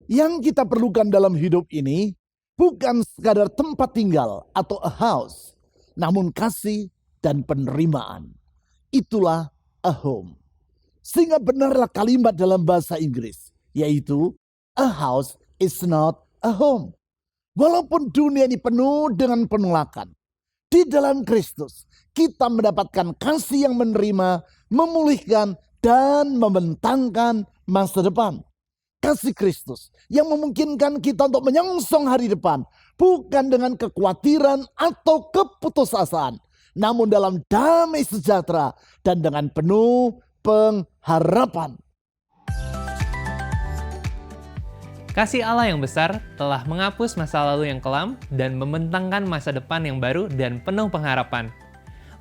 Yang kita perlukan dalam hidup ini bukan sekadar tempat tinggal atau a house, namun kasih dan penerimaan. Itulah a home. Sehingga benarlah kalimat dalam bahasa Inggris, yaitu a house is not a home. Walaupun dunia ini penuh dengan penolakan, di dalam Kristus kita mendapatkan kasih yang menerima, memulihkan, dan membentangkan masa depan. Kasih Kristus yang memungkinkan kita untuk menyongsong hari depan, bukan dengan kekhawatiran atau keputusasaan, namun dalam damai sejahtera dan dengan penuh pengharapan. Kasih Allah yang besar telah menghapus masa lalu yang kelam dan membentangkan masa depan yang baru dan penuh pengharapan.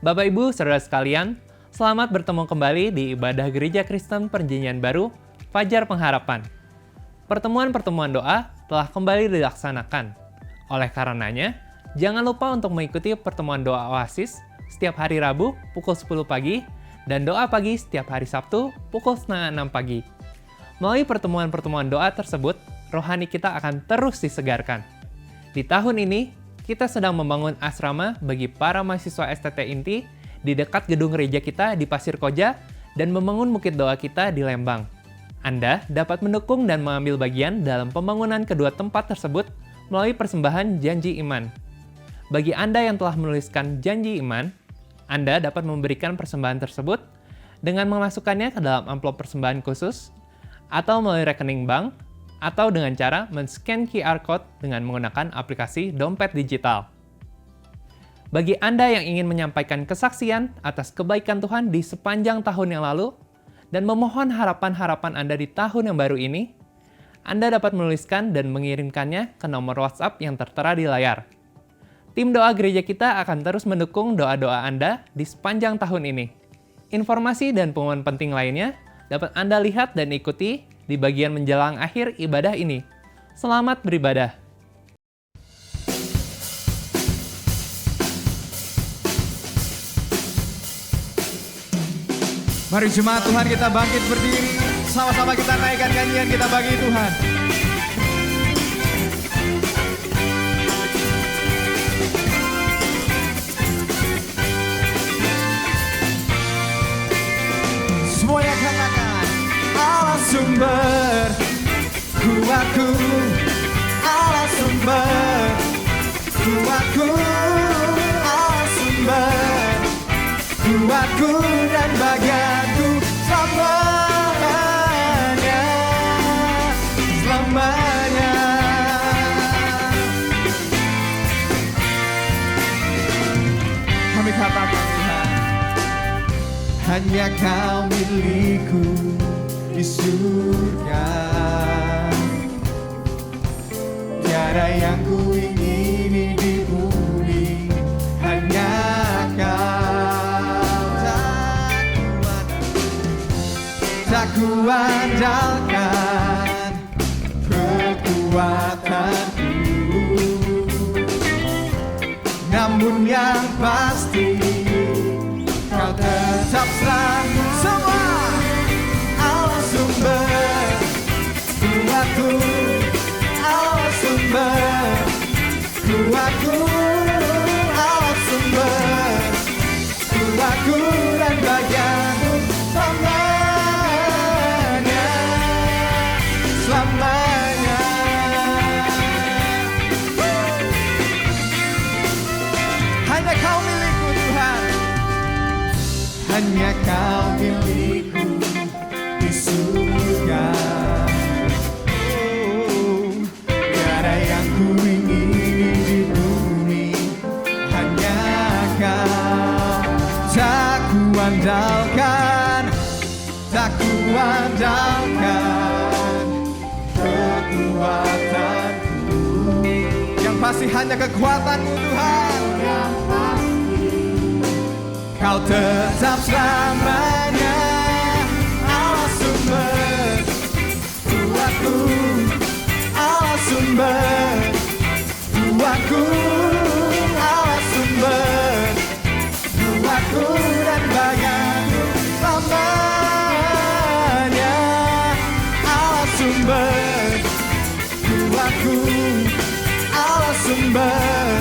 Bapak Ibu, saudara sekalian, selamat bertemu kembali di ibadah Gereja Kristen Perjanjian Baru, Fajar Pengharapan. Pertemuan-pertemuan doa telah kembali dilaksanakan. Oleh karenanya, jangan lupa untuk mengikuti pertemuan doa Oasis setiap hari Rabu pukul 10 pagi dan doa pagi setiap hari Sabtu pukul 5:30 pagi. Melalui pertemuan-pertemuan doa tersebut, rohani kita akan terus disegarkan. Di tahun ini, kita sedang membangun asrama bagi para mahasiswa STT Inti di dekat gedung gereja kita di Pasir Koja dan membangun bukit doa kita di Lembang. Anda dapat mendukung dan mengambil bagian dalam pembangunan kedua tempat tersebut melalui persembahan janji iman. Bagi Anda yang telah menuliskan janji iman, Anda dapat memberikan persembahan tersebut dengan memasukkannya ke dalam amplop persembahan khusus, atau melalui rekening bank, atau dengan cara men-scan QR Code dengan menggunakan aplikasi dompet digital. Bagi Anda yang ingin menyampaikan kesaksian atas kebaikan Tuhan di sepanjang tahun yang lalu, dan memohon harapan-harapan Anda di tahun yang baru ini, Anda dapat menuliskan dan mengirimkannya ke nomor WhatsApp yang tertera di layar. Tim doa gereja kita akan terus mendukung doa-doa Anda di sepanjang tahun ini. Informasi dan pengumuman penting lainnya dapat Anda lihat dan ikuti di bagian menjelang akhir ibadah ini. Selamat beribadah. Mari jemaat Tuhan kita bangkit berdiri, sama-sama kita naikkan nyanyian kita bagi Tuhan. Semuanya katakan, Allah sumber kuatku, Allah sumber kuatku, Allah sumber kuatku dan bagianku selamanya, selamanya. Kami katakan Tuhan, hanya Kau milikku di surga. Tiada yang ku ingini di bumi, hanya Kau. Tak kuandalkan kekuatanku, namun yang pasti Kau tetap selalu semua. Allah sumber kuatku, Allah sumber kuatku, Allah sumber kuatku dan bagianku selamanya, selamanya. Hanya Kau milikku Tuhan, hanya Kau milikku di surga. Tiada yang ku ingini di bumi, hanya Kau. Tak kuandalkan, tak kuandalkan kekuatanku, yang pasti hanya kekuatan-Mu Tuhan. Yang pasti Kau tetap selamanya. Allah sumber kuatku, Allah sumber kuatku, Allah sumber kuatku dan bagianku selamanya. Allah sumber kuatku, Allah sumber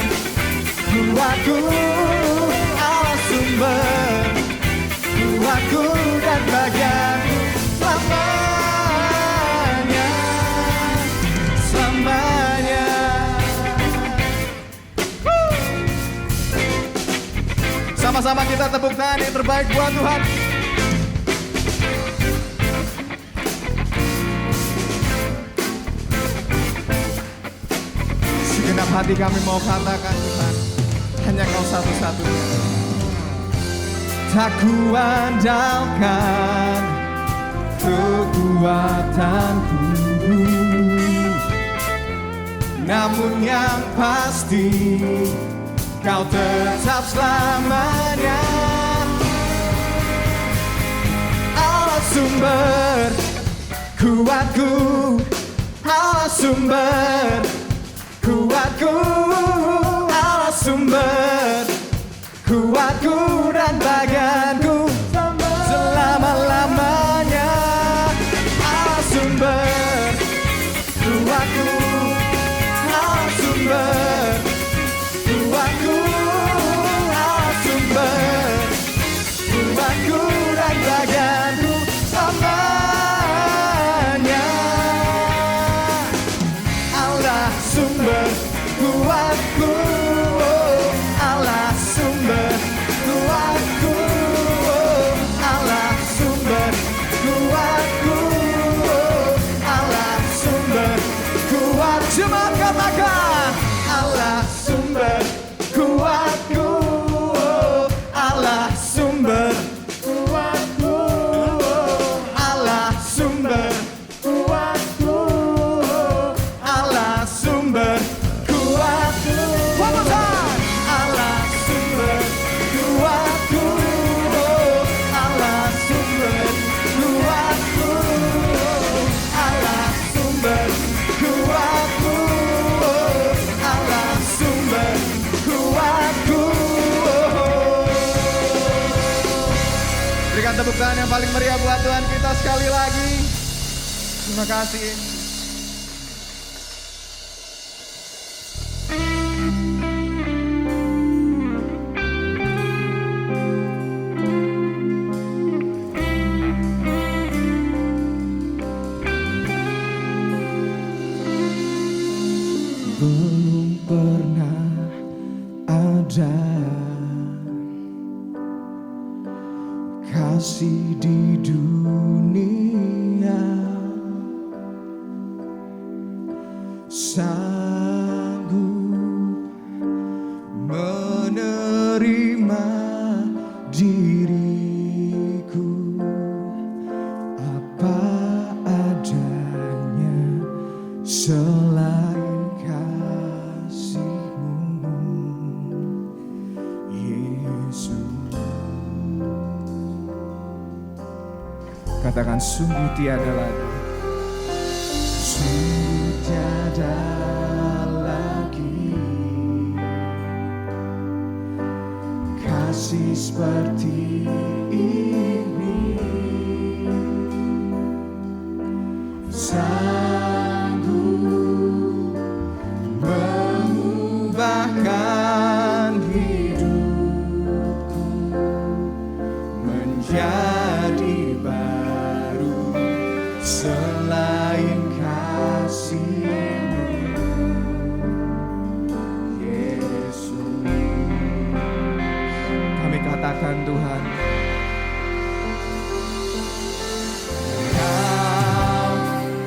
kuatku, Allah sumber kuatku dan bagianku selamanya, selamanya. Sama-sama kita tepuk tangan yang terbaik buat Tuhan. Segenap hati kami mau katakan Tuhan, hanya Kau satu-satunya. Tak kuandalkan kekuatanku, namun yang pasti Kau tetap selamanya. Allah sumber kuatku, Allah sumber kuatku, Allah sumber kuatku dan bagianku selama-lamanya. Allah sumber kuatku, Allah sumber kuatku, Allah sumber kuatku dan bagianku selamanya. Allah sumber kuatku, Allah sumber kuatku, Allah sumber kuatku, Allah sumber kuat. Cuma katakan Allah sumber kuatku, Allah sumber kuatku, Allah sumber kuatku, Allah sumber kuatku. One more time. Allah sumber kuatku, Allah sumber kuatku, Allah sumber kuatku, Allah sumber kuatku. Berikan tepuk tangan yang paling meriah buat Tuhan kita sekali lagi. Terima kasih. Belum pernah ada kasih di dunia sanggup menerima diriku apa adanya selain kasih-Mu, Yesus. Katakan sungguh tiada lagi, sungguh tiada lagi kasih seperti ini, sanggup mengubahkan hidupku menjadi baru selain kasih-Mu, Yesus. Kami katakan Tuhan, Kau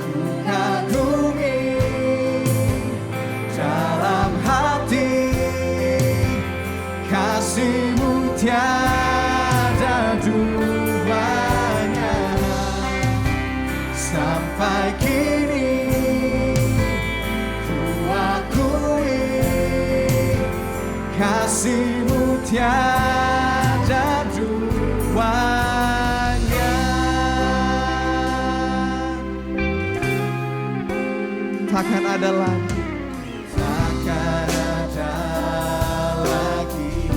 ku kagumi dalam hati, kasih-Mu tiada duanya. Sampai kini ku akui kasih-Mu tiada duanya. Takkan ada lagi, takkan ada lagi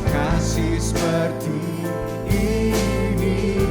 kasih seperti ini,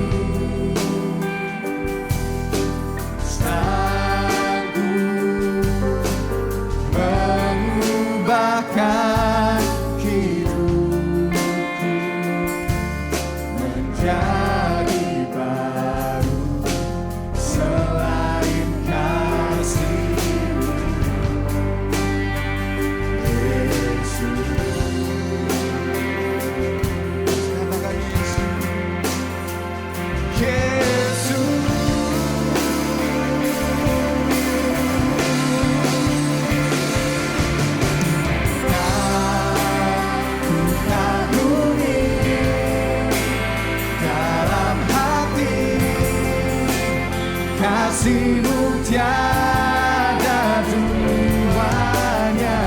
kasih-Mu tiada duanya.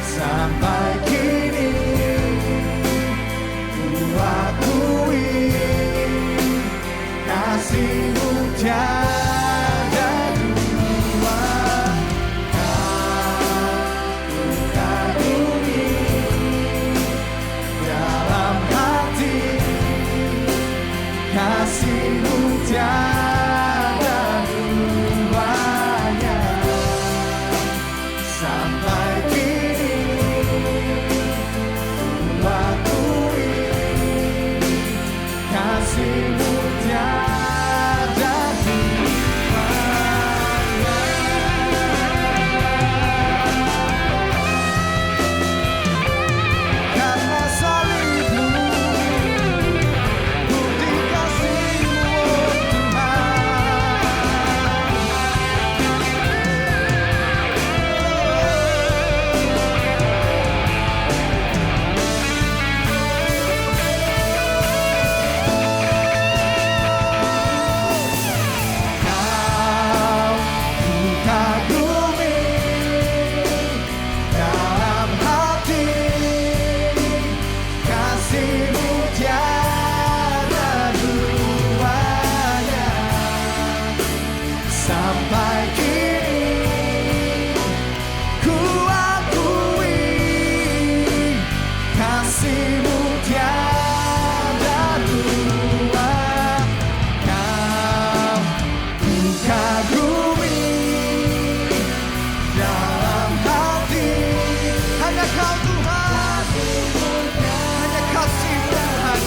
Sampai kini ku akui kasih-Mu tiada dua. Ku kagumi dalam hati kasih-Mu tiada duanya. Sampai kini ku akui kasih-Mu tiada duanya. Karena salib-Mu ku dikasihi-Mu, oh Kau ku kagumi dalam hati kasih-Mu tiada duanya. Sampai kini ku akui kasih-Mu tiada dua. Kau ku kagumi dalam hati. Hanya Kau Tuhan, hanya kasih Tuhan.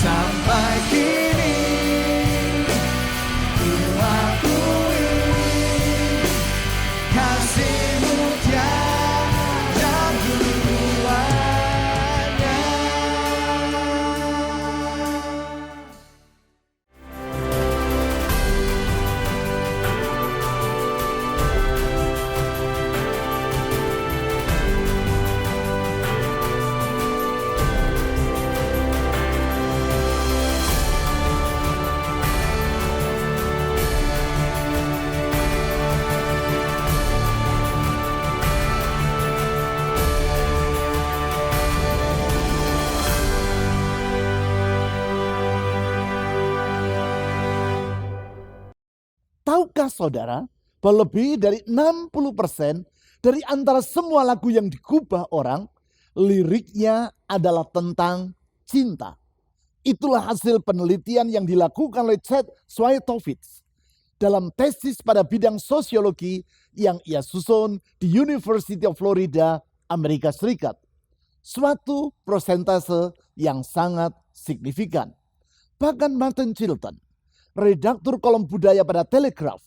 Sampai kini ku akui kasih-Mu tiada duanya. Tahukah saudara bahwa lebih dari 60% dari antara semua lagu yang digubah orang, liriknya adalah tentang cinta. Itulah hasil penelitian yang dilakukan oleh Chad Swiatowicz dalam tesis pada bidang sosiologi yang ia susun di University of Florida, Amerika Serikat. Suatu persentase yang sangat signifikan. Bahkan Martin Chilton, redaktur kolom budaya pada Telegraph,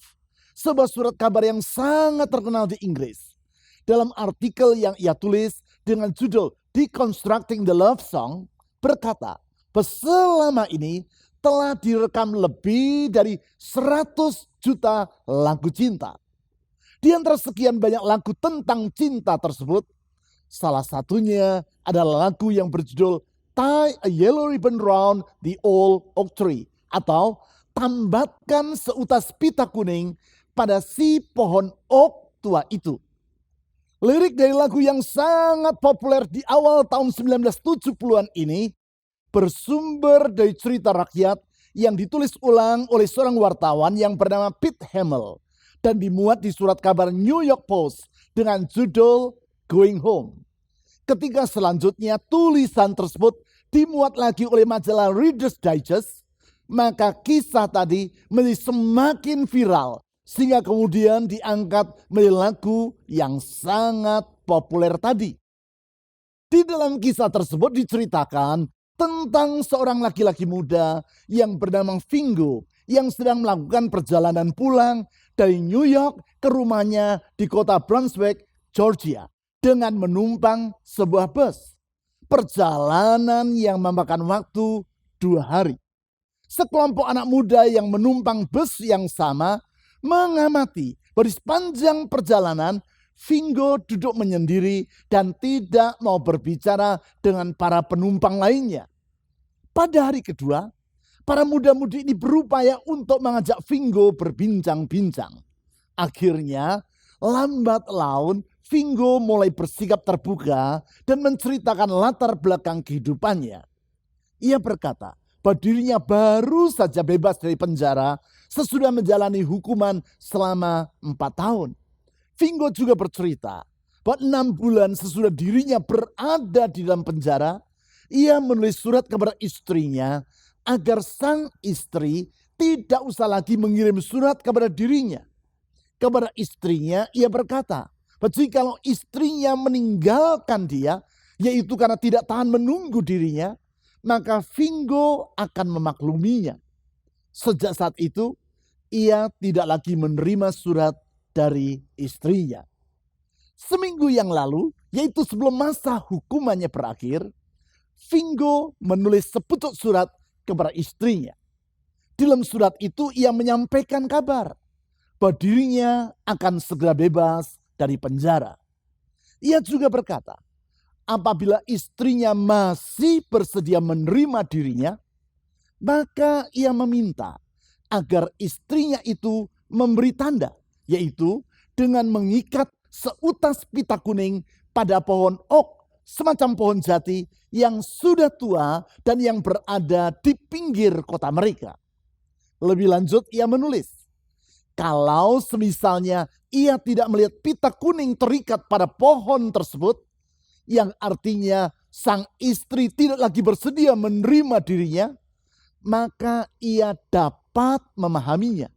sebuah surat kabar yang sangat terkenal di Inggris, dalam artikel yang ia tulis dengan judul Deconstructing the Love Song, berkata bahwa selama ini telah direkam lebih dari 100 juta lagu cinta. Di antara sekian banyak lagu tentang cinta tersebut, salah satunya adalah lagu yang berjudul Tie a Yellow Ribbon Round the Old Oak Tree, atau tambatkan seutas pita kuning pada si pohon oak tua itu. Lirik dari lagu yang sangat populer di awal tahun 1970-an ini bersumber dari cerita rakyat yang ditulis ulang oleh seorang wartawan yang bernama Pete Hamill dan dimuat di surat kabar New York Post dengan judul Going Home. Ketika selanjutnya tulisan tersebut dimuat lagi oleh majalah Reader's Digest, maka kisah tadi menjadi semakin viral sehingga kemudian diangkat menjadi lagu yang sangat populer tadi. Di dalam kisah tersebut diceritakan tentang seorang laki-laki muda yang bernama Vingo yang sedang melakukan perjalanan pulang dari New York ke rumahnya di kota Brunswick, Georgia, dengan menumpang sebuah bus. Perjalanan yang memakan waktu 2 hari. Sekelompok anak muda yang menumpang bus yang sama mengamati bahwa di sepanjang perjalanan Vingo duduk menyendiri dan tidak mau berbicara dengan para penumpang lainnya. Pada hari kedua, para muda-mudi ini berupaya untuk mengajak Vingo berbincang-bincang. Akhirnya, lambat laun Vingo mulai bersikap terbuka dan menceritakan latar belakang kehidupannya. Ia berkata bahwa dirinya baru saja bebas dari penjara sesudah menjalani hukuman selama 4 tahun. Vingo juga bercerita bahwa 6 bulan sesudah dirinya berada di dalam penjara, ia menulis surat kepada istrinya agar sang istri tidak usah lagi mengirim surat kepada dirinya. Kepada istrinya ia berkata bahwa jikalau istrinya meninggalkan dia, yaitu karena tidak tahan menunggu dirinya, maka Vingo akan memakluminya. Sejak saat itu, ia tidak lagi menerima surat dari istrinya. Seminggu yang lalu, yaitu sebelum masa hukumannya berakhir, Vingo menulis sepucuk surat kepada istrinya. Dalam surat itu ia menyampaikan kabar bahwa dirinya akan segera bebas dari penjara. Ia juga berkata, apabila istrinya masih bersedia menerima dirinya, maka ia meminta agar istrinya itu memberi tanda, yaitu dengan mengikat seutas pita kuning pada pohon ok, semacam pohon jati yang sudah tua dan yang berada di pinggir kota mereka. Lebih lanjut ia menulis, kalau semisalnya ia tidak melihat pita kuning terikat pada pohon tersebut, yang artinya sang istri tidak lagi bersedia menerima dirinya, maka ia dapat memahaminya.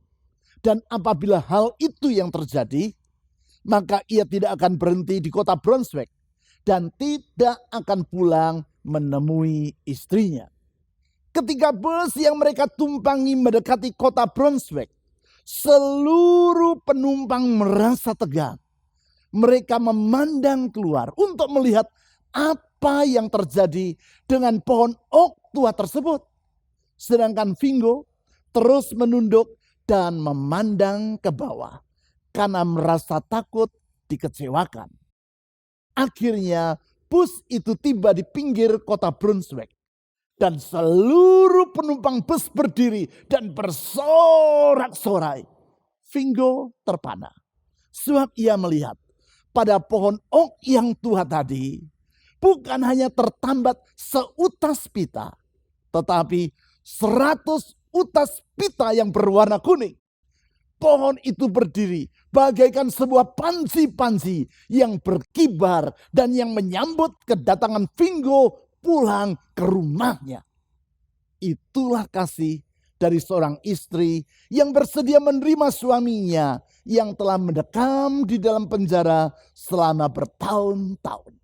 Dan apabila hal itu yang terjadi, maka ia tidak akan berhenti di kota Braunschweig dan tidak akan pulang menemui istrinya. Ketika bus yang mereka tumpangi mendekati kota Braunschweig, seluruh penumpang merasa tegang. Mereka memandang keluar untuk melihat apa yang terjadi dengan pohon ok tua tersebut. Sedangkan Vingo terus menunduk dan memandang ke bawah karena merasa takut dikecewakan. Akhirnya bus itu tiba di pinggir kota Braunschweig. Dan seluruh penumpang bus berdiri dan bersorak-sorai. Vingo terpana. Sebab ia melihat pada pohon ok yang tua tadi bukan hanya tertambat seutas pita, tetapi 100 utas pita yang berwarna kuning. Pohon itu berdiri bagaikan sebuah panji-panji yang berkibar dan yang menyambut kedatangan Vingo pulang ke rumahnya. Itulah kasih dari seorang istri yang bersedia menerima suaminya yang telah mendekam di dalam penjara selama bertahun-tahun.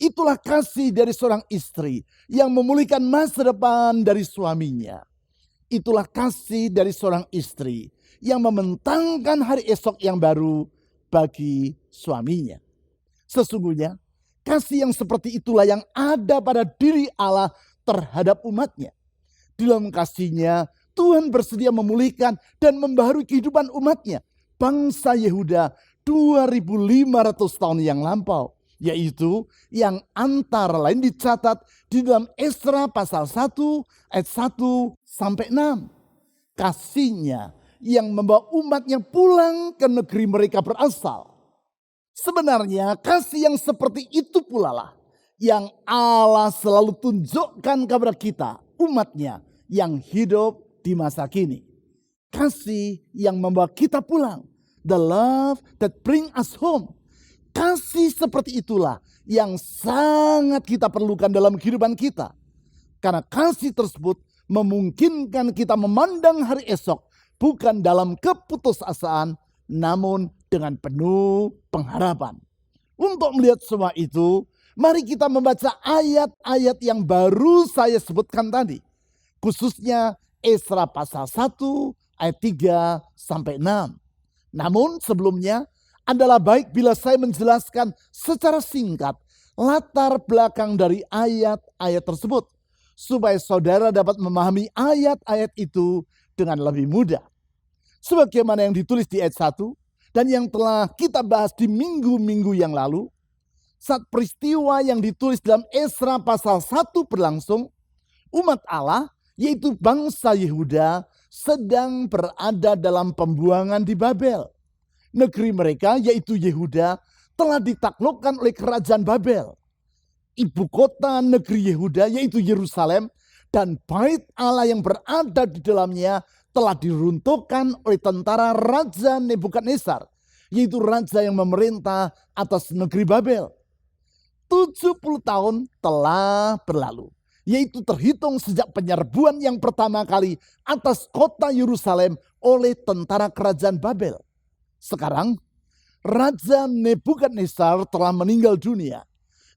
Itulah kasih dari seorang istri yang memulihkan masa depan dari suaminya. Itulah kasih dari seorang istri yang membentangkan hari esok yang baru bagi suaminya. Sesungguhnya kasih yang seperti itulah yang ada pada diri Allah terhadap umatnya. Di dalam kasihnya Tuhan bersedia memulihkan dan membaharui kehidupan umatnya. Bangsa Yehuda 2500 tahun yang lampau. Yaitu yang antara lain dicatat di dalam Esra pasal 1 ayat 1 sampai 6. Kasihnya yang membawa umatnya pulang ke negeri mereka berasal. Sebenarnya kasih yang seperti itu pula lah yang Allah selalu tunjukkan kepada kita, umatnya yang hidup di masa kini. Kasih yang membawa kita pulang. The love that bring us home. Kasih seperti itulah yang sangat kita perlukan dalam kehidupan kita. Karena kasih tersebut memungkinkan kita memandang hari esok bukan dalam keputusasaan, namun dengan penuh pengharapan. Untuk melihat semua itu, mari kita membaca ayat-ayat yang baru saya sebutkan tadi. Khususnya Esra pasal 1 ayat 3 sampai 6. Namun sebelumnya adalah baik bila saya menjelaskan secara singkat latar belakang dari ayat-ayat tersebut. Supaya saudara dapat memahami ayat-ayat itu dengan lebih mudah. Sebagaimana yang ditulis di ayat 1 dan yang telah kita bahas di minggu-minggu yang lalu. Saat peristiwa yang ditulis dalam Esra pasal 1 berlangsung, Umat Allah, yaitu bangsa Yehuda, sedang berada dalam pembuangan di Babel. Negeri mereka, yaitu Yehuda, telah ditaklukkan oleh kerajaan Babel. Ibu kota negeri Yehuda, yaitu Yerusalem, dan bait Allah yang berada di dalamnya telah diruntuhkan oleh tentara Raja Nebukadnezar, yaitu raja yang memerintah atas negeri Babel. 70 tahun telah berlalu, yaitu terhitung sejak penyerbuan yang pertama kali atas kota Yerusalem oleh tentara kerajaan Babel. Sekarang, Raja Nebukadnezar telah meninggal dunia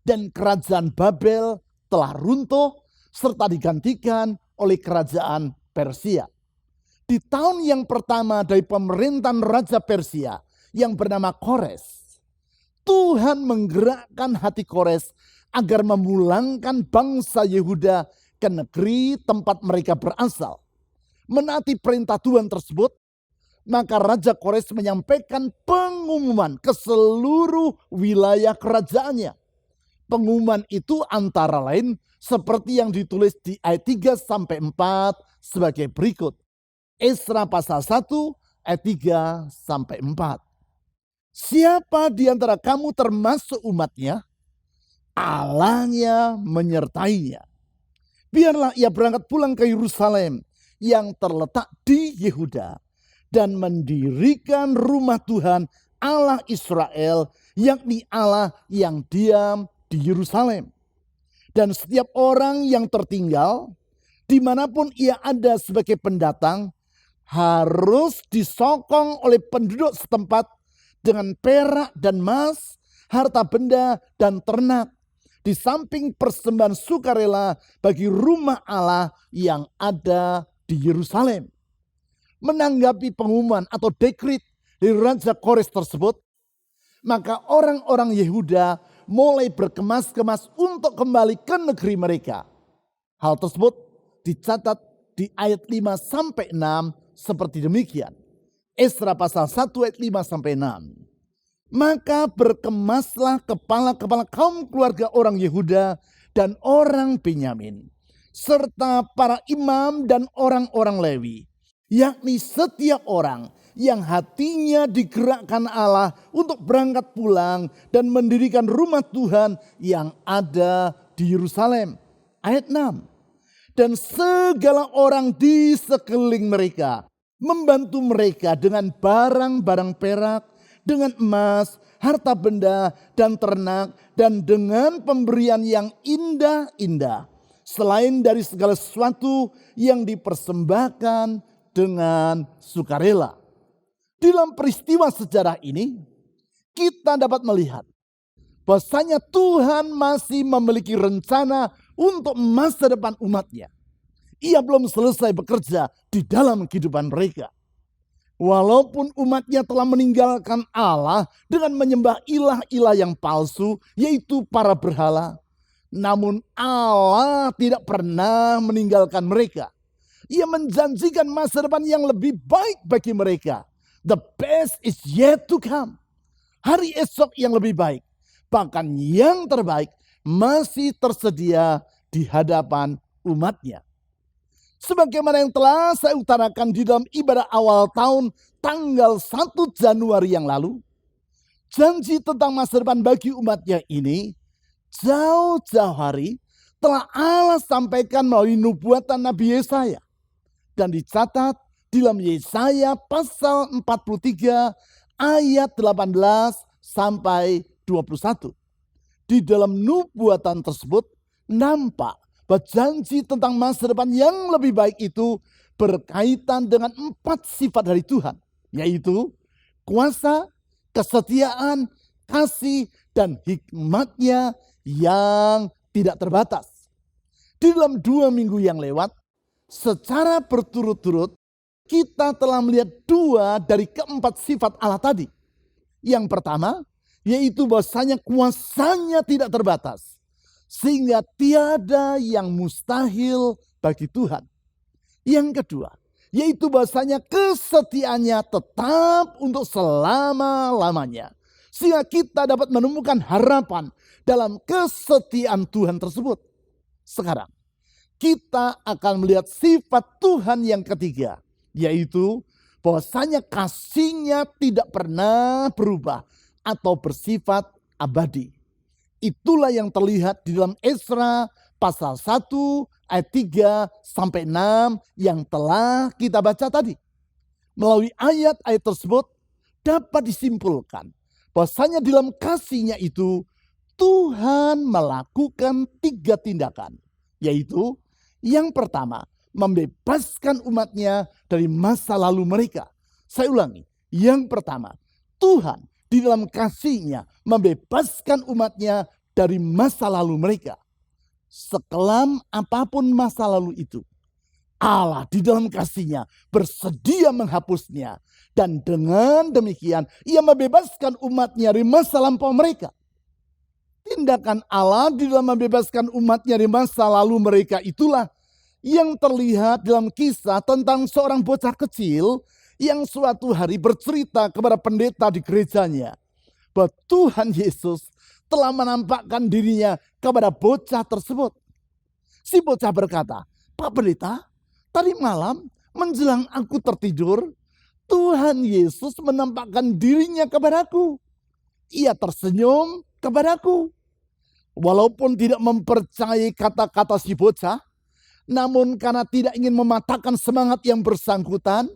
dan kerajaan Babel telah runtuh serta digantikan oleh kerajaan Persia. Di tahun yang pertama dari pemerintahan Raja Persia yang bernama Kores, Tuhan menggerakkan hati Kores agar memulangkan bangsa Yehuda ke negeri tempat mereka berasal. Menaati perintah Tuhan tersebut, maka Raja Kores menyampaikan pengumuman ke seluruh wilayah kerajaannya. Pengumuman itu antara lain seperti yang ditulis di ayat 3-4 sebagai berikut. Esra pasal 1 ayat 3-4. Siapa di antara kamu termasuk umatnya, Allahnya menyertainya. Biarlah ia berangkat pulang ke Yerusalem yang terletak di Yehuda dan mendirikan rumah Tuhan Allah Israel, yakni Allah yang diam di Yerusalem. Dan setiap orang yang tertinggal, dimanapun ia ada sebagai pendatang, harus disokong oleh penduduk setempat dengan perak dan emas, harta benda dan ternak, di samping persembahan sukarela bagi rumah Allah yang ada di Yerusalem. Menanggapi pengumuman atau dekrit dari Raja Kores tersebut, maka orang-orang Yehuda mulai berkemas-kemas untuk kembali ke negeri mereka. Hal tersebut dicatat di ayat 5-6 seperti demikian. Esra pasal 1 ayat 5-6. Maka berkemaslah kepala-kepala kaum keluarga orang Yehuda dan orang Benyamin, serta para imam dan orang-orang Lewi, yakni setiap orang yang hatinya digerakkan Allah untuk berangkat pulang dan mendirikan rumah Tuhan yang ada di Yerusalem. Ayat 6. Dan segala orang di sekeliling mereka membantu mereka dengan barang-barang perak, dengan emas, harta benda, dan ternak, dan dengan pemberian yang indah-indah, selain dari segala sesuatu yang dipersembahkan dengan sukarela. Dalam peristiwa sejarah ini, kita dapat melihat bahwasanya Tuhan masih memiliki rencana untuk masa depan umatnya. Ia belum selesai bekerja di dalam kehidupan mereka. Walaupun umatnya telah meninggalkan Allah dengan menyembah ilah-ilah yang palsu, yaitu para berhala, namun Allah tidak pernah meninggalkan mereka. Ia menjanjikan masa depan yang lebih baik bagi mereka. The best is yet to come. Hari esok yang lebih baik, bahkan yang terbaik, masih tersedia di hadapan umatnya. Sebagaimana yang telah saya utarakan di dalam ibadah awal tahun tanggal 1 Januari yang lalu, janji tentang masa depan bagi umatnya ini jauh-jauh hari telah Allah sampaikan melalui nubuatan Nabi Yesaya. Dan dicatat di dalam Yesaya pasal 43 ayat 18 sampai 21. Di dalam nubuatan tersebut nampak bahwa janji tentang masa depan yang lebih baik itu berkaitan dengan 4 sifat dari Tuhan, yaitu kuasa, kesetiaan, kasih, dan hikmatnya yang tidak terbatas. Di dalam 2 minggu yang lewat, secara berturut-turut kita telah melihat 2 dari keempat sifat Allah tadi. Yang pertama, yaitu bahwasanya kuasanya tidak terbatas, sehingga tiada yang mustahil bagi Tuhan. Yang kedua, yaitu bahwasanya kesetiaannya tetap untuk selama-lamanya, sehingga kita dapat menemukan harapan dalam kesetiaan Tuhan tersebut. Sekarang, kita akan melihat sifat Tuhan yang ketiga, yaitu bahwasanya kasih-Nya tidak pernah berubah atau bersifat abadi. Itulah yang terlihat di dalam Esra pasal 1 ayat 3 sampai 6 yang telah kita baca tadi. Melalui ayat-ayat tersebut dapat disimpulkan bahwasanya di dalam kasih-Nya itu Tuhan melakukan 3 tindakan, yaitu yang pertama, membebaskan umat-Nya dari masa lalu mereka. Saya ulangi, yang pertama, Tuhan di dalam kasih-Nya membebaskan umat-Nya dari masa lalu mereka. Sekelam apapun masa lalu itu, Allah di dalam kasih-Nya bersedia menghapusnya. Dan dengan demikian, Ia membebaskan umat-Nya dari masa lampau mereka. Tindakan Allah di dalam membebaskan umat-Nya dari masa lalu mereka itulah yang terlihat dalam kisah tentang seorang bocah kecil yang suatu hari bercerita kepada pendeta di gerejanya bahwa Tuhan Yesus telah menampakkan dirinya kepada bocah tersebut. Si bocah berkata, "Pak Pendeta, tadi malam menjelang aku tertidur, Tuhan Yesus menampakkan dirinya kepadaku. Ia tersenyum kepadaku." Walaupun tidak mempercayai kata-kata si bocah, namun karena tidak ingin mematahkan semangat yang bersangkutan,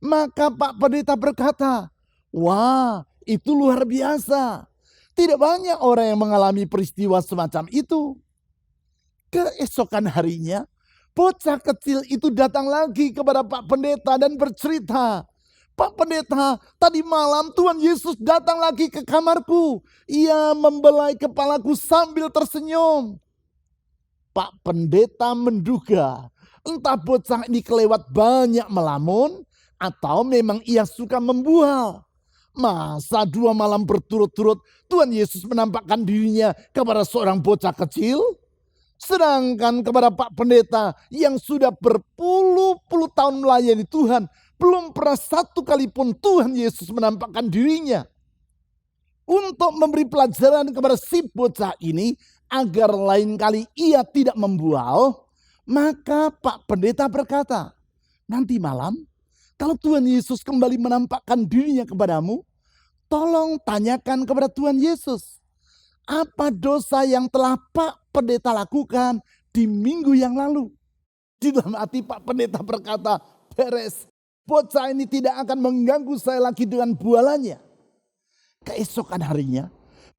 maka Pak Pendeta berkata, "Wah, itu luar biasa. Tidak banyak orang yang mengalami peristiwa semacam itu." Keesokan harinya, bocah kecil itu datang lagi kepada Pak Pendeta dan bercerita, "Pak Pendeta, tadi malam Tuhan Yesus datang lagi ke kamarku. Ia membelai kepalaku sambil tersenyum." Pak Pendeta menduga entah bocah ini kelewat banyak melamun atau memang ia suka membual. Masa 2 malam berturut-turut Tuhan Yesus menampakkan dirinya kepada seorang bocah kecil? Sedangkan kepada Pak Pendeta yang sudah berpuluh-puluh tahun melayani Tuhan, belum pernah satu kali pun Tuhan Yesus menampakkan dirinya. Untuk memberi pelajaran kepada si bocah ini, agar lain kali ia tidak membual, maka Pak Pendeta berkata, "Nanti malam, kalau Tuhan Yesus kembali menampakkan dirinya kepadamu, tolong tanyakan kepada Tuhan Yesus, apa dosa yang telah Pak Pendeta lakukan di minggu yang lalu?" Di dalam hati Pak Pendeta berkata, "Beres, bocah ini tidak akan mengganggu saya lagi dengan bualannya." Keesokan harinya,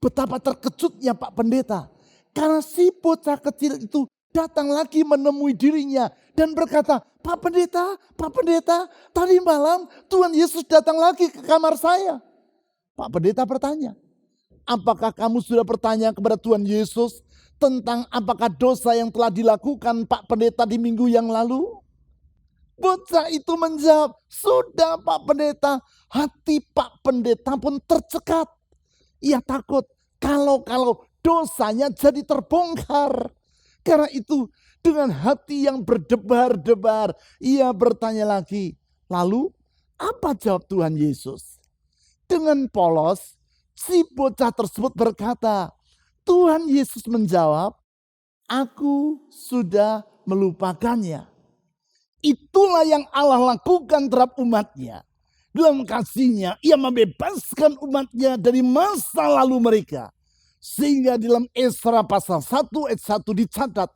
betapa terkejutnya Pak Pendeta. Karena si bocah kecil itu datang lagi menemui dirinya dan berkata, Pak Pendeta, tadi malam Tuhan Yesus datang lagi ke kamar saya." Pak Pendeta bertanya, "Apakah kamu sudah bertanya kepada Tuhan Yesus tentang apakah dosa yang telah dilakukan Pak Pendeta di minggu yang lalu?" Bocah itu menjawab, "Sudah Pak Pendeta." Hati Pak Pendeta pun tercekat. Ia takut kalau dosanya jadi terbongkar. Karena itu dengan hati yang berdebar-debar, ia bertanya lagi, "Lalu apa jawab Tuhan Yesus?" Dengan polos, si bocah tersebut berkata, Tuhan Yesus menjawab, "Aku sudah melupakannya." Itulah yang Allah lakukan terhadap umat-Nya. Dalam kasih-Nya, Ia membebaskan umat-Nya dari masa lalu mereka. Sehingga dalam Esra pasal 1 ayat 1 dicatat,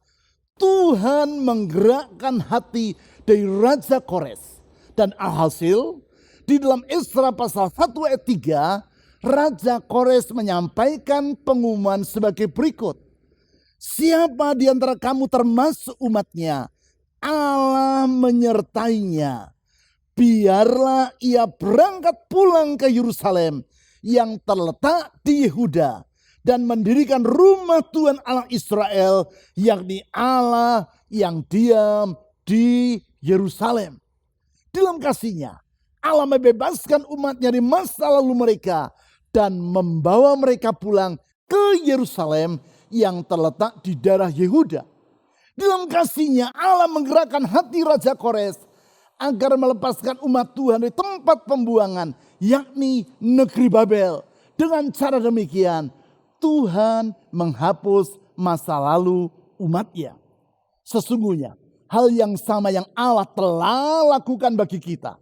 Tuhan menggerakkan hati dari Raja Kores. Dan alhasil, di dalam Esra pasal 1 ayat 3, Raja Kores menyampaikan pengumuman sebagai berikut. "Siapa di antara kamu termasuk umat-Nya, Allah menyertainya. Biarlah ia berangkat pulang ke Yerusalem yang terletak di Yehuda dan mendirikan rumah Tuhan Allah Israel, yakni Allah yang diam di Yerusalem." Dalam kasih-Nya, Allah membebaskan umat-Nya dari masa lalu mereka dan membawa mereka pulang ke Yerusalem yang terletak di daerah Yehuda. Dalam kasih-Nya, Allah menggerakkan hati Raja Kores agar melepaskan umat Tuhan dari tempat pembuangan, yakni negeri Babel. Dengan cara demikian, Tuhan menghapus masa lalu umat-Nya. Sesungguhnya hal yang sama yang Allah telah lakukan bagi kita.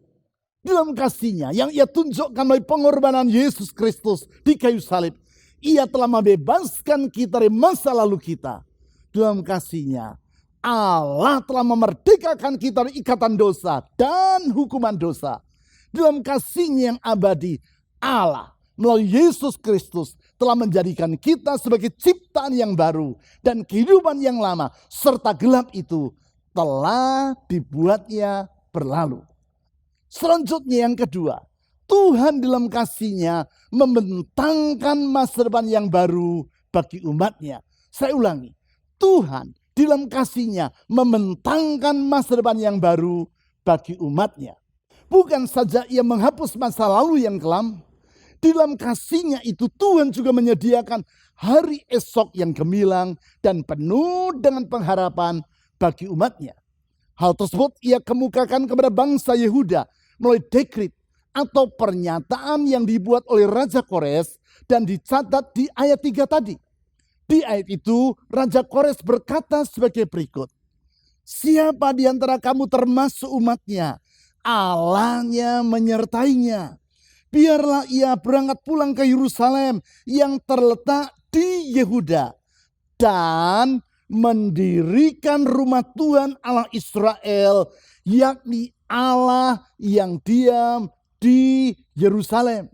Dalam kasih-Nya yang Ia tunjukkan melalui pengorbanan Yesus Kristus di kayu salib, Ia telah membebaskan kita dari masa lalu kita. Dalam kasih-Nya Allah telah memerdekakan kita dari ikatan dosa dan hukuman dosa. Dalam kasih-Nya yang abadi, Allah melalui Yesus Kristus telah menjadikan kita sebagai ciptaan yang baru, dan kehidupan yang lama serta gelap itu telah dibuatnya berlalu. Selanjutnya yang kedua, Tuhan dalam kasih-Nya membentangkan masa depan yang baru bagi umat-Nya. Saya ulangi, Tuhan dalam kasih-Nya membentangkan masa depan yang baru bagi umat-Nya. Bukan saja Ia menghapus masa lalu yang kelam, dalam kasih-Nya itu Tuhan juga menyediakan hari esok yang gemilang dan penuh dengan pengharapan bagi umat-Nya. Hal tersebut Ia kemukakan kepada bangsa Yehuda melalui dekret atau pernyataan yang dibuat oleh Raja Kores dan dicatat di ayat 3 tadi. Di ayat itu Raja Kores berkata sebagai berikut. Siapa di antara kamu termasuk umat-Nya, Allah-Nya menyertainya. Biarlah ia berangkat pulang ke Yerusalem yang terletak di Yehuda dan mendirikan rumah Tuhan Allah Israel, yakni Allah yang diam di Yerusalem.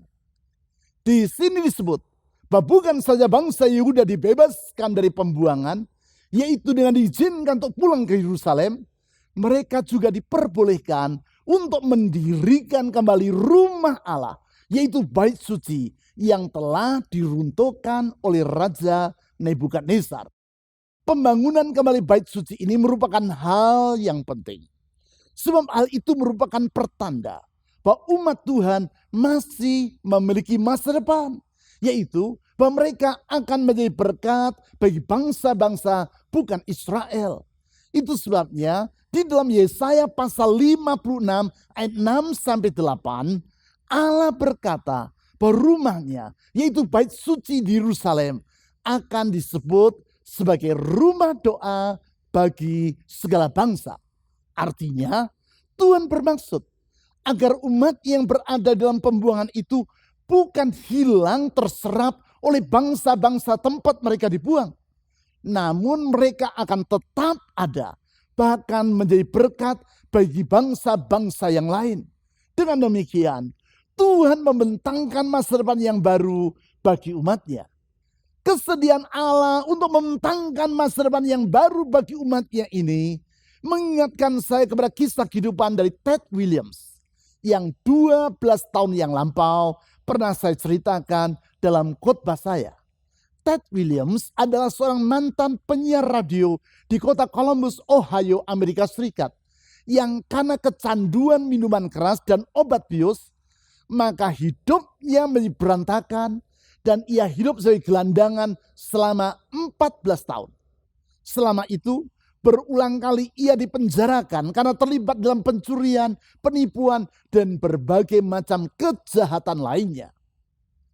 Di sini disebut bahwa bukan saja bangsa Yehuda dibebaskan dari pembuangan, yaitu dengan diizinkan untuk pulang ke Yerusalem, mereka juga diperbolehkan untuk mendirikan kembali rumah Allah, yaitu bait suci yang telah diruntuhkan oleh Raja Nebukadnezar. Pembangunan kembali bait suci ini merupakan hal yang penting. Sebab hal itu merupakan pertanda bahwa umat Tuhan masih memiliki masa depan. Yaitu bahwa mereka akan menjadi berkat bagi bangsa-bangsa bukan Israel. Itu sebabnya di dalam Yesaya pasal 56 ayat 6-8, Allah berkata bahwa rumah-Nya, yaitu bait suci di Yerusalem, akan disebut sebagai rumah doa bagi segala bangsa. Artinya, Tuhan bermaksud agar umat yang berada dalam pembuangan itu bukan hilang terserap oleh bangsa-bangsa tempat mereka dibuang. Namun mereka akan tetap ada, bahkan menjadi berkat bagi bangsa-bangsa yang lain. Dengan demikian, Tuhan membentangkan masa depan yang baru bagi umat-Nya. Kesediaan Allah untuk membentangkan masa depan yang baru bagi umat-Nya ini mengingatkan saya kepada kisah kehidupan dari Ted Williams yang 12 tahun yang lampau pernah saya ceritakan dalam khotbah saya. Ted Williams adalah seorang mantan penyiar radio di kota Columbus, Ohio, Amerika Serikat, yang karena kecanduan minuman keras dan obat bius, maka hidupnya menjadi berantakan dan ia hidup sebagai gelandangan selama 14 tahun. Selama itu berulang kali ia dipenjarakan karena terlibat dalam pencurian, penipuan, dan berbagai macam kejahatan lainnya.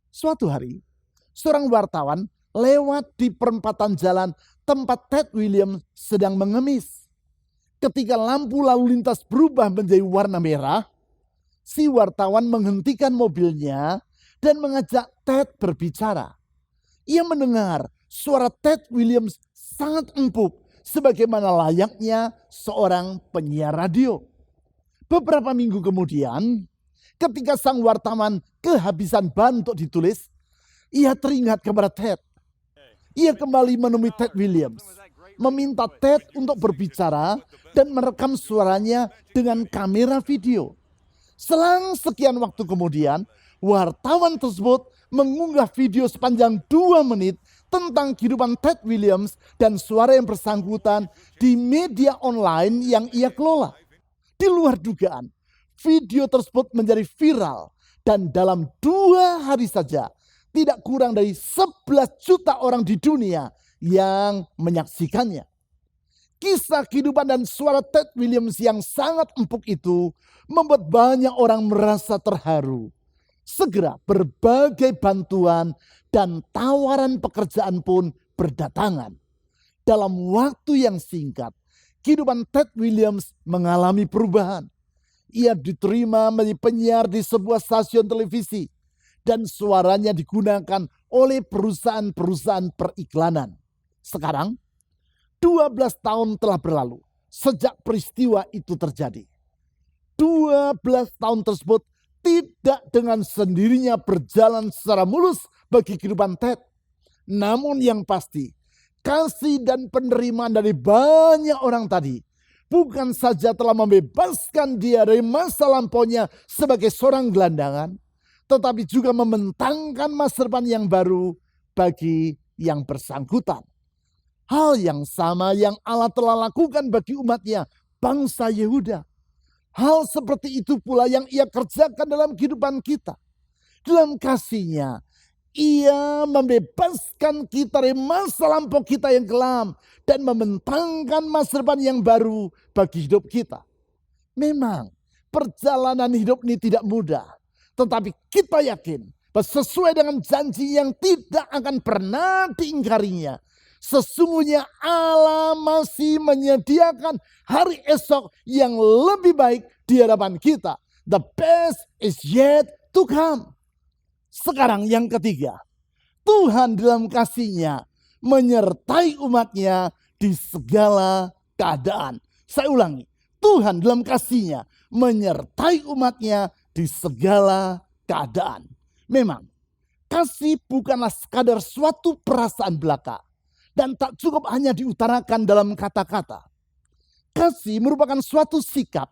Suatu hari, seorang wartawan lewat di perempatan jalan tempat Ted Williams sedang mengemis. Ketika lampu lalu lintas berubah menjadi warna merah, si wartawan menghentikan mobilnya dan mengajak Ted berbicara. Ia mendengar suara Ted Williams sangat empuk sebagaimana layaknya seorang penyiar radio. Beberapa minggu kemudian, ketika sang wartawan kehabisan bahan untuk ditulis, ia teringat kepada Ted. Ia kembali menemui Ted Williams, meminta Ted untuk berbicara dan merekam suaranya dengan kamera video. Selang sekian waktu kemudian, wartawan tersebut mengunggah video sepanjang 2 menit tentang kehidupan Ted Williams dan suara yang bersangkutan di media online yang ia kelola. Di luar dugaan, video tersebut menjadi viral dan dalam 2 hari saja tidak kurang dari 11 juta orang di dunia yang menyaksikannya. Kisah kehidupan dan suara Ted Williams yang sangat empuk itu membuat banyak orang merasa terharu. Segera berbagai bantuan dan tawaran pekerjaan pun berdatangan. Dalam waktu yang singkat, kehidupan Ted Williams mengalami perubahan. Ia diterima menjadi penyiar di sebuah stasiun televisi dan suaranya digunakan oleh perusahaan-perusahaan periklanan. Sekarang, 12 tahun telah berlalu sejak peristiwa itu terjadi. 12 tahun tersebut tidak dengan sendirinya berjalan secara mulus bagi kehidupan Ted. Namun yang pasti, kasih dan penerimaan dari banyak orang tadi bukan saja telah membebaskan dia dari masa lampaunya sebagai seorang gelandangan, tetapi juga membentangkan masa depan yang baru bagi yang bersangkutan. Hal yang sama yang Allah telah lakukan bagi umatnya, bangsa Yehuda. Hal seperti itu pula yang ia kerjakan dalam kehidupan kita. Dalam kasih-Nya, ia membebaskan kita dari masa lampau kita yang kelam dan membentangkan masa depan yang baru bagi hidup kita. Memang perjalanan hidup ini tidak mudah, tetapi kita yakin bahwa sesuai dengan janji yang tidak akan pernah diingkarinya, sesungguhnya Allah masih menyediakan hari esok yang lebih baik di hadapan kita. The best is yet to come. Sekarang yang ketiga, Tuhan dalam kasih-Nya menyertai umat-Nya di segala keadaan. Saya ulangi, Tuhan dalam kasih-Nya menyertai umat-Nya di segala keadaan. Memang, kasih bukanlah sekadar suatu perasaan belaka dan tak cukup hanya diutarakan dalam kata-kata. Kasih merupakan suatu sikap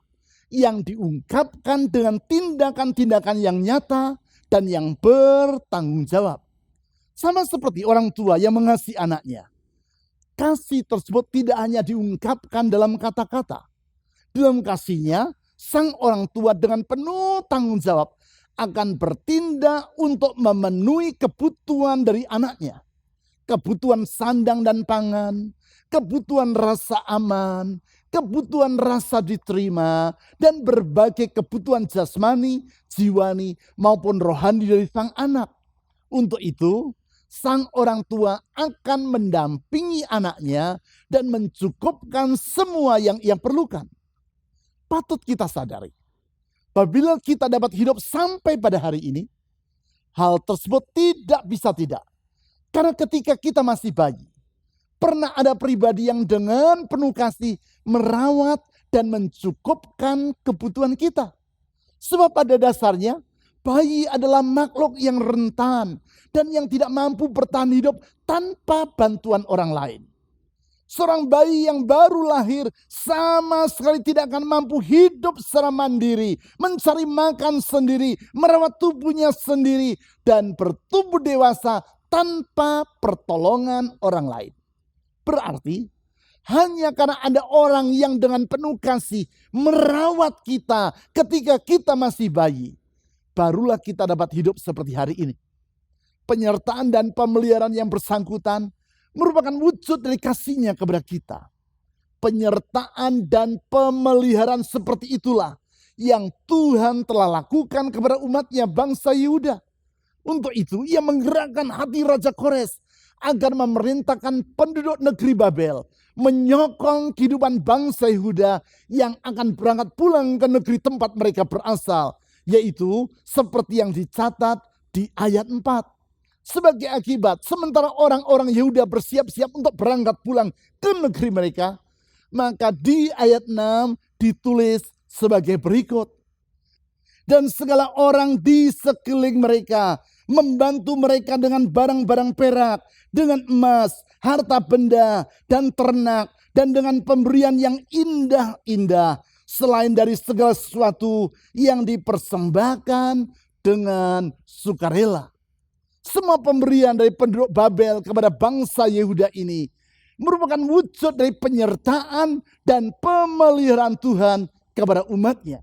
yang diungkapkan dengan tindakan-tindakan yang nyata dan yang bertanggung jawab. Sama seperti orang tua yang mengasihi anaknya. Kasih tersebut tidak hanya diungkapkan dalam kata-kata. Dalam kasih-Nya, sang orang tua dengan penuh tanggung jawab akan bertindak untuk memenuhi kebutuhan dari anaknya. Kebutuhan sandang dan pangan, kebutuhan rasa aman, kebutuhan rasa diterima, dan berbagai kebutuhan jasmani, jiwani, maupun rohani dari sang anak. Untuk itu, sang orang tua akan mendampingi anaknya dan mencukupkan semua yang ia perlukan. Patut kita sadari, apabila kita dapat hidup sampai pada hari ini, hal tersebut tidak bisa tidak. Karena ketika kita masih bayi, pernah ada pribadi yang dengan penuh kasih merawat dan mencukupkan kebutuhan kita. Sebab pada dasarnya, bayi adalah makhluk yang rentan dan yang tidak mampu bertahan hidup tanpa bantuan orang lain. Seorang bayi yang baru lahir sama sekali tidak akan mampu hidup secara mandiri, mencari makan sendiri, merawat tubuhnya sendiri, dan bertumbuh dewasa tanpa pertolongan orang lain. Berarti hanya karena ada orang yang dengan penuh kasih merawat kita ketika kita masih bayi, barulah kita dapat hidup seperti hari ini. Penyertaan dan pemeliharaan yang bersangkutan merupakan wujud dari kasih-Nya kepada kita. Penyertaan dan pemeliharaan seperti itulah yang Tuhan telah lakukan kepada umat-Nya bangsa Yehuda. Untuk itu ia menggerakkan hati Raja Kores agar memerintahkan penduduk negeri Babel menyokong kehidupan bangsa Yehuda yang akan berangkat pulang ke negeri tempat mereka berasal, yaitu seperti yang dicatat di ayat 4. Sebagai akibat, sementara orang-orang Yehuda bersiap-siap untuk berangkat pulang ke negeri mereka, maka di ayat 6 ditulis sebagai berikut. Dan segala orang di sekeliling mereka membantu mereka dengan barang-barang perak, dengan emas, harta benda, dan ternak, dan dengan pemberian yang indah-indah, selain dari segala sesuatu yang dipersembahkan dengan sukarela. Semua pemberian dari penduduk Babel kepada bangsa Yehuda ini merupakan wujud dari penyertaan dan pemeliharaan Tuhan kepada umat-Nya.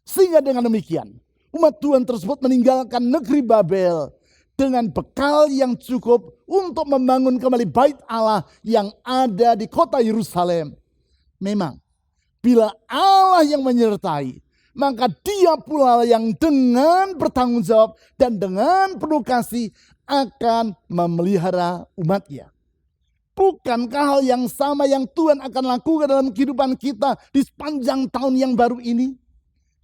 Sehingga dengan demikian, umat Tuhan tersebut meninggalkan negeri Babel dengan bekal yang cukup untuk membangun kembali bait Allah yang ada di kota Yerusalem. Memang, bila Allah yang menyertai, maka Dia pula yang dengan bertanggung jawab dan dengan penuh kasih akan memelihara umat-Nya. Bukankah hal yang sama yang Tuhan akan lakukan dalam kehidupan kita di sepanjang tahun yang baru ini?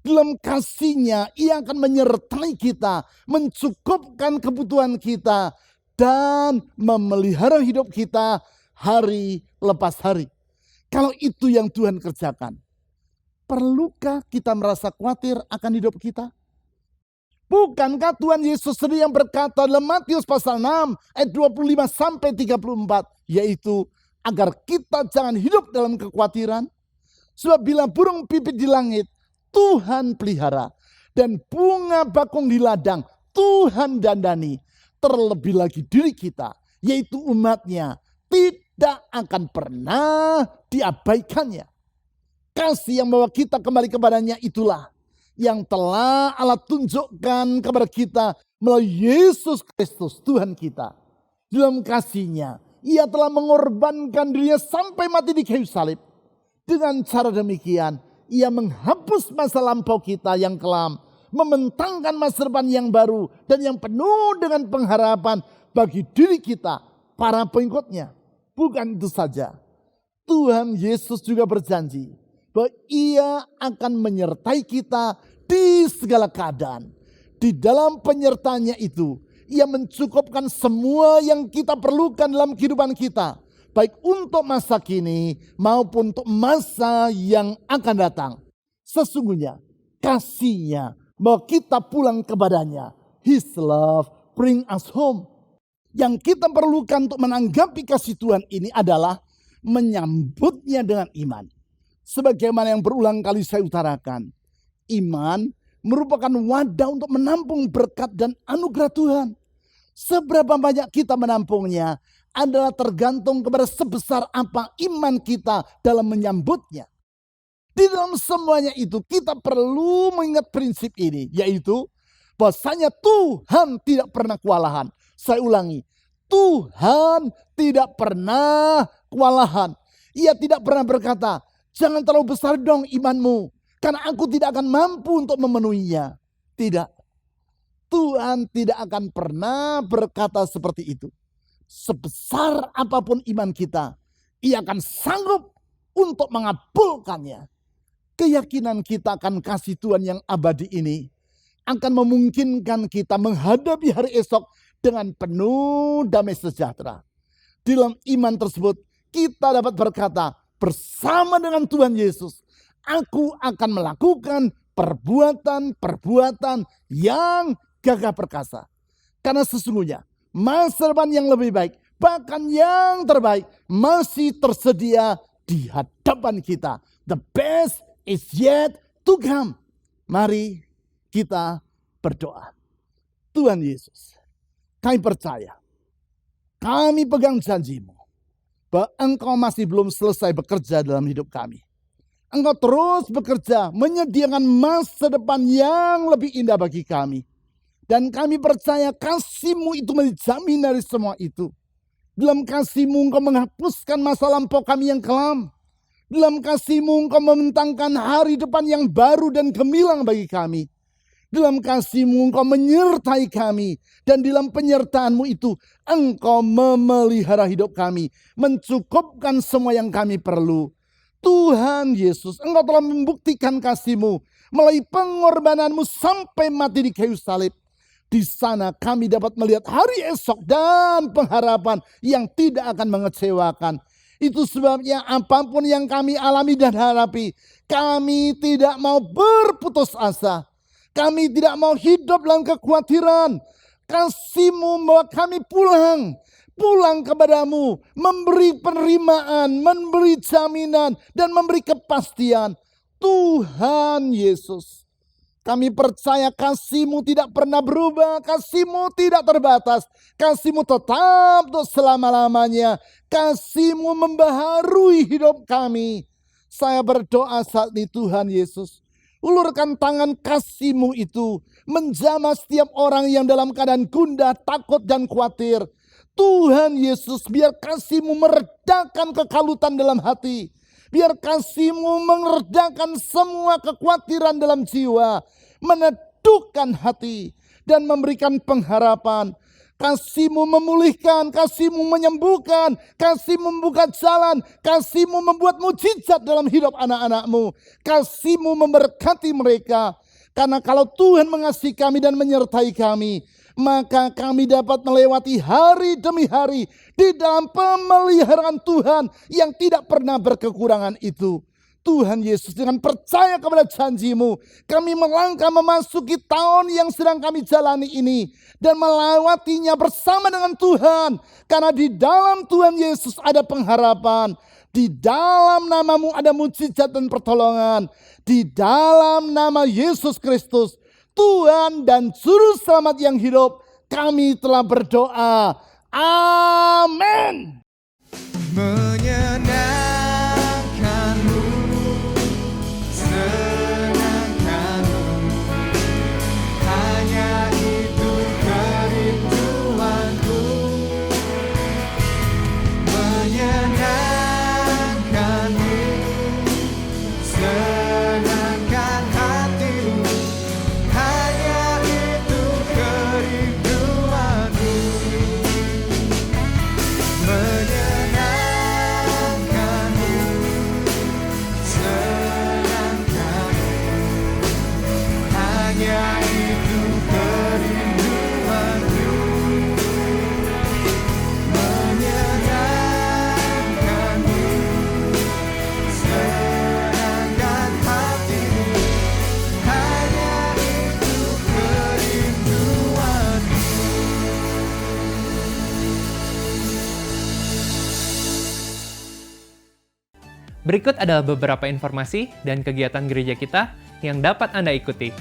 Dalam kasih-Nya, Ia akan menyertai kita, mencukupkan kebutuhan kita, dan memelihara hidup kita hari lepas hari. Kalau itu yang Tuhan kerjakan, perlukah kita merasa khawatir akan hidup kita? Bukankah Tuhan Yesus sendiri yang berkata dalam Matius pasal 6 ayat 25 sampai 34, yaitu agar kita jangan hidup dalam kekhawatiran. Sebab bila burung pipit di langit Tuhan pelihara, dan bunga bakung di ladang Tuhan dandani, terlebih lagi diri kita, yaitu umat-Nya, tidak akan pernah diabaikannya. Kasih yang membawa kita kembali kepadanya itulah yang telah Allah tunjukkan kepada kita melalui Yesus Kristus Tuhan kita. Dalam kasih-Nya, Ia telah mengorbankan dirinya sampai mati di kayu salib. Dengan cara demikian, Ia menghapus masa lampau kita yang kelam, membentangkan masa depan yang baru dan yang penuh dengan pengharapan bagi diri kita, para pengikut-Nya. Bukan itu saja, Tuhan Yesus juga berjanji bahwa Ia akan menyertai kita di segala keadaan. Di dalam penyertaannya itu, Ia mencukupkan semua yang kita perlukan dalam kehidupan kita, baik untuk masa kini maupun untuk masa yang akan datang. Sesungguhnya kasih-Nya bahwa kita pulang kepadanya. His love bring us home. Yang kita perlukan untuk menanggapi kasih Tuhan ini adalah menyambutnya dengan iman. Sebagaimana yang berulang kali saya utarakan, iman merupakan wadah untuk menampung berkat dan anugerah Tuhan. Seberapa banyak kita menampungnya adalah tergantung kepada sebesar apa iman kita dalam menyambutnya. Di dalam semuanya itu kita perlu mengingat prinsip ini, yaitu bahwasanya Tuhan tidak pernah kewalahan. Saya ulangi, Tuhan tidak pernah kewalahan. Ia tidak pernah berkata, jangan terlalu besar dong imanmu, karena aku tidak akan mampu untuk memenuhinya. Tidak. Tuhan tidak akan pernah berkata seperti itu. Sebesar apapun iman kita, Ia akan sanggup untuk mengabulkannya. Keyakinan kita akan kasih Tuhan yang abadi ini akan memungkinkan kita menghadapi hari esok dengan penuh damai sejahtera. Di dalam iman tersebut kita dapat berkata, bersama dengan Tuhan Yesus, aku akan melakukan perbuatan-perbuatan yang gagah perkasa. Karena sesungguhnya masa depan yang lebih baik, bahkan yang terbaik, masih tersedia di hadapan kita. The best is yet to come. Mari kita berdoa. Tuhan Yesus, kami percaya, kami pegang janji-Mu bahwa Engkau masih belum selesai bekerja dalam hidup kami. Engkau terus bekerja menyediakan masa depan yang lebih indah bagi kami. Dan kami percaya kasih-Mu itu menjamin dari semua itu. Dalam kasih-Mu Engkau menghapuskan masa lampau kami yang kelam. Dalam kasih-Mu Engkau membentangkan hari depan yang baru dan gemilang bagi kami. Dalam kasih-Mu Engkau menyertai kami. Dan dalam penyertaan-Mu itu Engkau memelihara hidup kami. Mencukupkan semua yang kami perlu. Tuhan Yesus, Engkau telah membuktikan kasih-Mu melalui pengorbanan-Mu sampai mati di kayu salib. Di sana kami dapat melihat hari esok dan pengharapan yang tidak akan mengecewakan. Itu sebabnya apapun yang kami alami dan hadapi, kami tidak mau berputus asa. Kami tidak mau hidup dalam kekhawatiran. Kasih-Mu membawa kami pulang kepadamu, memberi penerimaan, memberi jaminan, dan memberi kepastian. Tuhan Yesus, kami percaya kasih-Mu tidak pernah berubah, kasih-Mu tidak terbatas, kasih-Mu tetap untuk selama-lamanya, kasih-Mu membaharui hidup kami. Saya berdoa saat ini Tuhan Yesus, ulurkan tangan kasih-Mu itu, menjamah setiap orang yang dalam keadaan gundah, takut, dan khawatir. Tuhan Yesus, biar kasih-Mu meredakan kekalutan dalam hati. Biar kasih-Mu meredakan semua kekhawatiran dalam jiwa. Meneduhkan hati dan memberikan pengharapan. Kasih-Mu memulihkan, Kasih-Mu menyembuhkan, Kasih-Mu membuka jalan, Kasih-Mu membuat mujizat dalam hidup anak-anak-Mu. Kasih-Mu memberkati mereka. Karena kalau Tuhan mengasihi kami dan menyertai kami, maka kami dapat melewati hari demi hari di dalam pemeliharaan Tuhan yang tidak pernah berkekurangan itu. Tuhan Yesus, dengan percaya kepada janji-Mu, kami melangkah memasuki tahun yang sedang kami jalani ini dan melewatinya bersama dengan Tuhan. Karena di dalam Tuhan Yesus ada pengharapan. Di dalam nama-Mu ada mujizat dan pertolongan. Di dalam nama Yesus Kristus, Tuhan dan Juru Selamat yang hidup, kami telah berdoa. Amin. Menyenangkanmu, senangkanmu, hanya itu kerinduanku. Menyenangkanmu, senangkan hatimu, hanya itu kerinduanku. Menyenangkanmu, senangkanmu, hanya itu kerinduanku. Menyenangkanmu, senangkan hatimu, hanya itu kerinduanku. Berikut adalah beberapa informasi dan kegiatan gereja kita yang dapat Anda ikuti.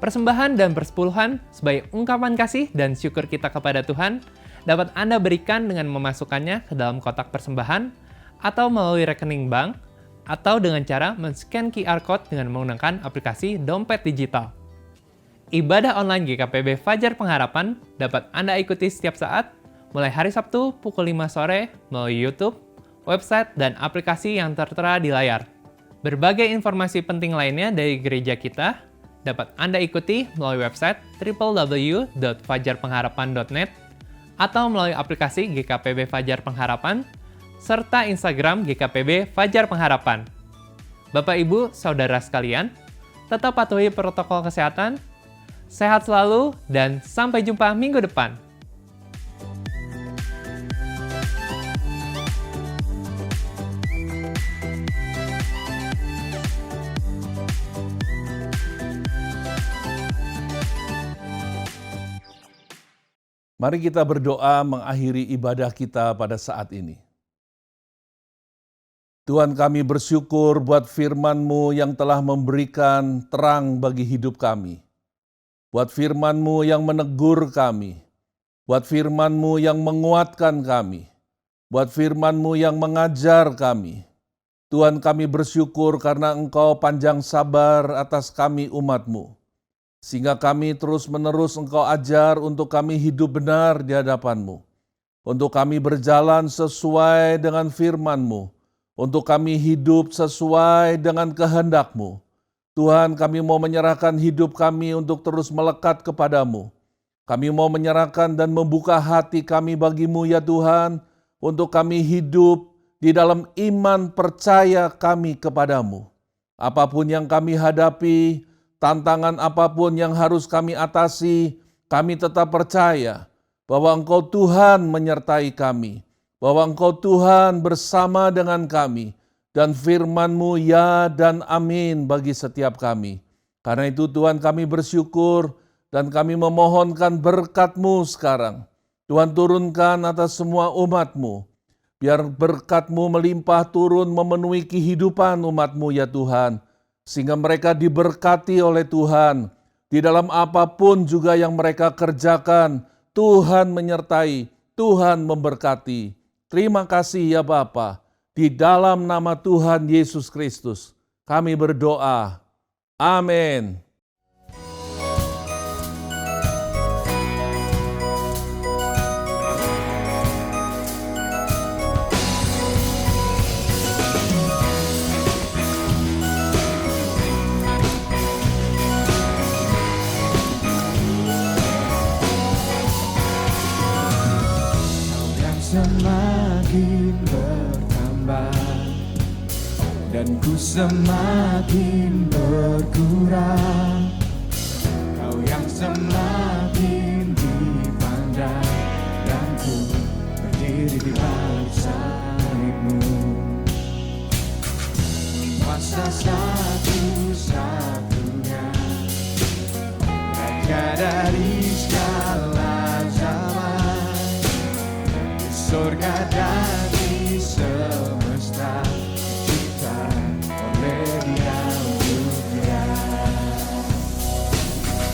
Persembahan dan persepuluhan sebagai ungkapan kasih dan syukur kita kepada Tuhan dapat Anda berikan dengan memasukkannya ke dalam kotak persembahan atau melalui rekening bank atau dengan cara men-scan QR Code dengan menggunakan aplikasi dompet digital. Ibadah online GKPB Fajar Pengharapan dapat Anda ikuti setiap saat mulai hari Sabtu pukul 5 sore melalui YouTube, website, dan aplikasi yang tertera di layar. Berbagai informasi penting lainnya dari gereja kita dapat Anda ikuti melalui website www.fajarpengharapan.net atau melalui aplikasi GKPB Fajar Pengharapan serta Instagram GKPB Fajar Pengharapan. Bapak, Ibu, Saudara sekalian, tetap patuhi protokol kesehatan, sehat selalu, dan sampai jumpa minggu depan. Mari kita berdoa mengakhiri ibadah kita pada saat ini. Tuhan, kami bersyukur buat firman-Mu yang telah memberikan terang bagi hidup kami. Buat firman-Mu yang menegur kami. Buat firman-Mu yang menguatkan kami. Buat firman-Mu yang mengajar kami. Tuhan, kami bersyukur karena Engkau panjang sabar atas kami umat-Mu. Sehingga kami terus-menerus Engkau ajar untuk kami hidup benar di hadapan-Mu. Untuk kami berjalan sesuai dengan firman-Mu. Untuk kami hidup sesuai dengan kehendak-Mu. Tuhan, kami mau menyerahkan hidup kami untuk terus melekat kepadamu. Kami mau menyerahkan dan membuka hati kami bagi-Mu ya Tuhan, untuk kami hidup di dalam iman percaya kami kepadamu. Apapun yang kami hadapi, tantangan apapun yang harus kami atasi, kami tetap percaya bahwa Engkau Tuhan menyertai kami, bahwa Engkau Tuhan bersama dengan kami, dan firman-Mu ya dan amin bagi setiap kami. Karena itu Tuhan, kami bersyukur dan kami memohonkan berkat-Mu sekarang. Tuhan, turunkan atas semua umat-Mu, biar berkat-Mu melimpah turun memenuhi kehidupan umat-Mu ya Tuhan, sehingga mereka diberkati oleh Tuhan. Di dalam apapun juga yang mereka kerjakan, Tuhan menyertai, Tuhan memberkati. Terima kasih ya Bapa. Di dalam nama Tuhan Yesus Kristus, kami berdoa. Amin. dan ku semakin berkurang. Kau yang semakin dipandang, dan ku berdiri di balik salibmu. Kuasa satu-satunya, Raja dari segala zaman, di surga dan di semesta, kita oleh Dia untuk Dia.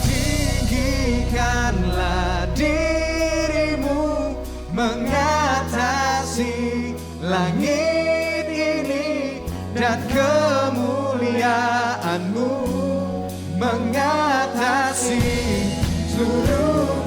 Tinggikanlah dirimu mengatasi langit ini, dan kemuliaan-Mu mengatasi seluruh